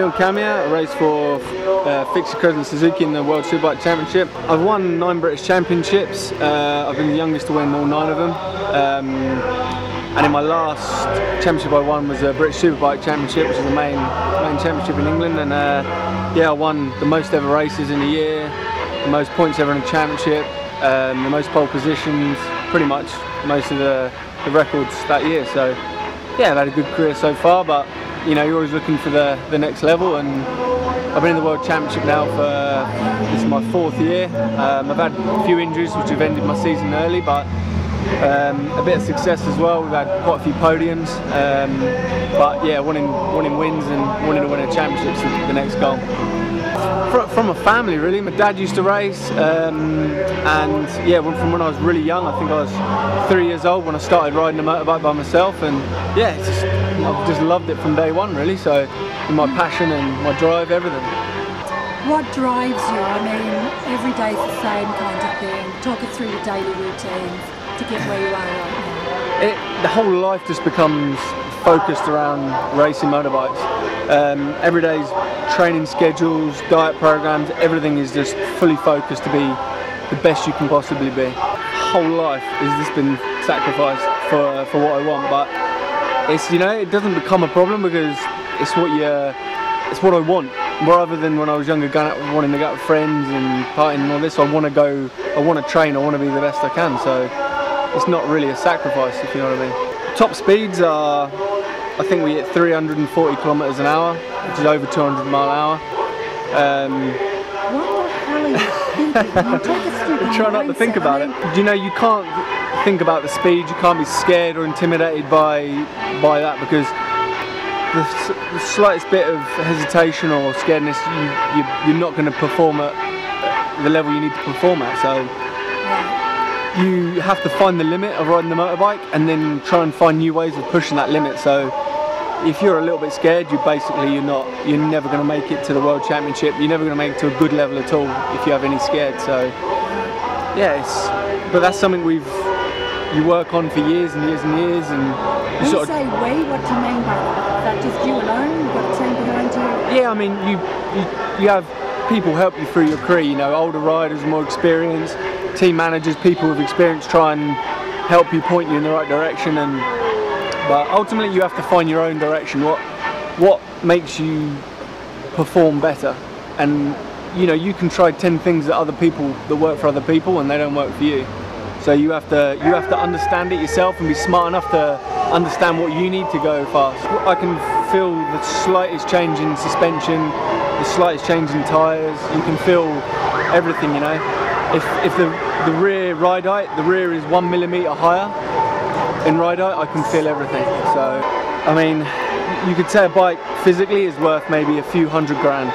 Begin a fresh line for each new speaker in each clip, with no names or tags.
Leon Camier. I race for Fixie Crescent Suzuki in the World Superbike Championship. I've won 9 British Championships. I've been the youngest to win all 9 of them. And in my last championship I won was the British Superbike Championship, which is the main championship in England. And yeah, I won the most ever races in a year, the most points ever in a championship, the most pole positions, pretty much most of the records that year. So yeah, I've had a good career so far, but you know, you're always looking for the next level, and I've been in the World Championship now for, this is my 4th year. I've had a few injuries which have ended my season early, but a bit of success as well. We've had quite a few podiums, but yeah, wanting wins and wanting to win a championship is the next goal. From a family really. My dad used to race, and yeah, from when I was really young, I think I was 3 years old when I started riding a motorbike by myself, and yeah, I've just loved it from day one really. So my passion and my drive, everything.
What drives you? I mean, every day's the same kind of thing. Talk us through your daily routines to get where you are right now.
The whole life just becomes focused around racing motorbikes. Every day's training schedules, diet programs, everything is just fully focused to be the best you can possibly be. Whole life has just been sacrificed for what I want, but it's, you know, it doesn't become a problem because it's what I want. Rather than when I was younger, going out, wanting to go out with friends and partying and all this, I want to train, I want to be the best I can. So it's not really a sacrifice, if you know what I mean. Top speeds are, I think we hit 340 kilometers an hour, which is over 200 mile an hour.
What the hell are you thinking? Take us through the
Try not to think about it. You know, you can't think about the speed, you can't be scared or intimidated by that, because the slightest bit of hesitation or scaredness, you're not going to perform at the level you need to perform at. So you have to find the limit of riding the motorbike and then try and find new ways of pushing that limit. So if you're a little bit scared, you're never going to make it to the World Championship. You're never going to make it to a good level at all if you have any scared. So yeah, but that's something you work on for years and years and years. And
when you say we, what do you mean by that? Is that just you alone? You've got a team behind you? Yeah,
I mean, you have people help you through your career, you know, older riders, more experienced, team managers, people with experience try and help you, point you in the right direction, but ultimately you have to find your own direction, what makes you perform better. And you know, you can try 10 things that work for other people and they don't work for you. So you have to understand it yourself and be smart enough to understand what you need to go fast. I can feel the slightest change in suspension, the slightest change in tyres. You can feel everything, you know. If the rear ride height, the rear is 1 millimetre higher in ride height, I can feel everything. So, I mean, you could say a bike physically is worth maybe a few $100 grand,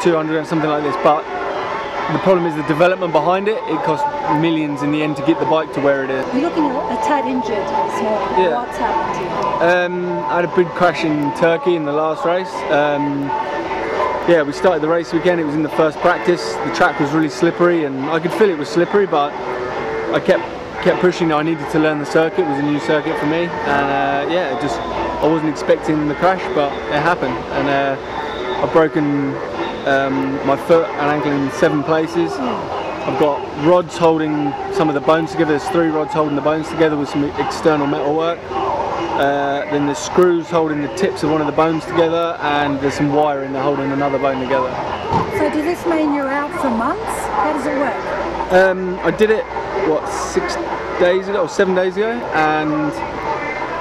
200 grand, something like this, but the problem is the development behind it. It costs millions in the end to get the bike to where it is.
You're looking a tad injured this morning. Yeah. What's happened to you?
I had a big crash in Turkey in the last race. Yeah, we started the race weekend, it was in the first practice. The track was really slippery and I could feel it was slippery, but I kept pushing. I needed to learn the circuit, it was a new circuit for me. And yeah, I wasn't expecting the crash, but it happened. And I've broken my foot and ankle in 7 places. I've got rods holding some of the bones together. There's 3 rods holding the bones together with some external metal work. Then there's screws holding the tips of one of the bones together, and there's some wiring that holding another bone together.
So does this mean you're out for months? How does it work?
I did it, what, 6 days ago or 7 days ago, and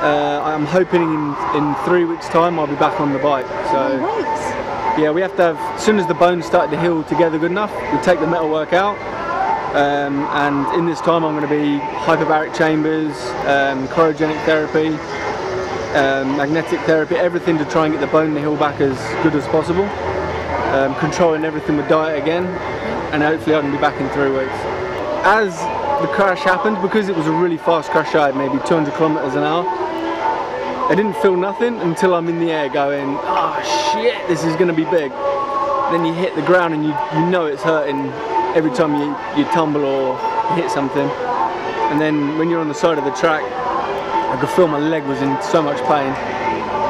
I'm hoping in 3 weeks' time I'll be back on the bike. So.
3 weeks?
Yeah, we have to have, as soon as the bones start to heal together good enough, we take the metal work out, and in this time I'm going to be hyperbaric chambers, cryogenic therapy, magnetic therapy, everything to try and get the bone to heal back as good as possible, controlling everything with diet again, and hopefully I can be back in 3 weeks. As the crash happened, because it was a really fast crash, I had maybe 200 kilometers an hour, I didn't feel nothing until I'm in the air going, oh shit, this is going to be big. Then you hit the ground and you know it's hurting every time you tumble or hit something. And then when you're on the side of the track, I could feel my leg was in so much pain.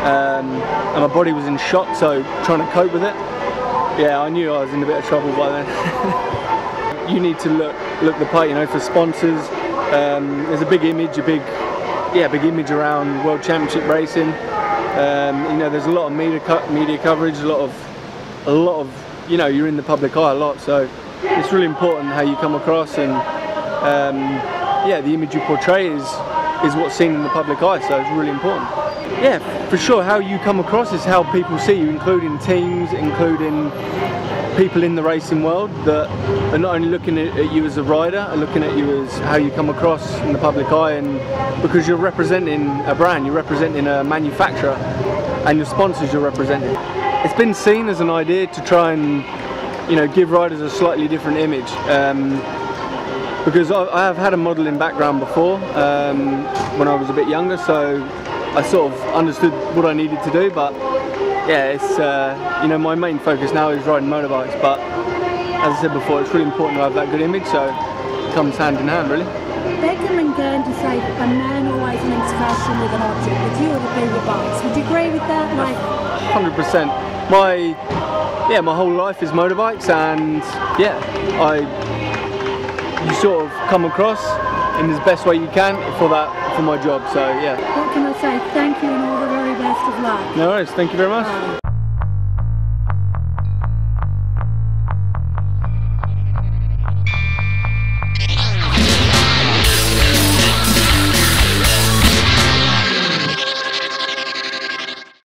and my body was in shock, so trying to cope with it, yeah, I knew I was in a bit of trouble by then. You need to look the part, you know, for sponsors. There's a big image, big image around World Championship racing. You know, there's a lot of media coverage, a lot of, you know, you're in the public eye a lot, so it's really important how you come across, and yeah, the image you portray is what's seen in the public eye, so it's really important. Yeah, for sure, how you come across is how people see you, including teams, including people in the racing world that are not only looking at you as a rider, are looking at you as how you come across in the public eye, and because you're representing a brand, you're representing a manufacturer, and your sponsors you're representing. It's been seen as an idea to try and, you know, give riders a slightly different image, because I have had a modelling background before when I was a bit younger, so I sort of understood what I needed to do, but yeah, it's you know, my main focus now is riding motorbikes, but as I said before, it's really important to have that good image, so it comes hand in hand, really.
Beckham and Gurn to say a man always links fashion with an object. With you, it would be your bikes. Would you agree with that? Like
100%. My whole life is motorbikes, and yeah, you sort of come across in the best way you can for my job. So yeah.
What can I say? Thank you and all the very best of luck.
No worries. Thank you very much.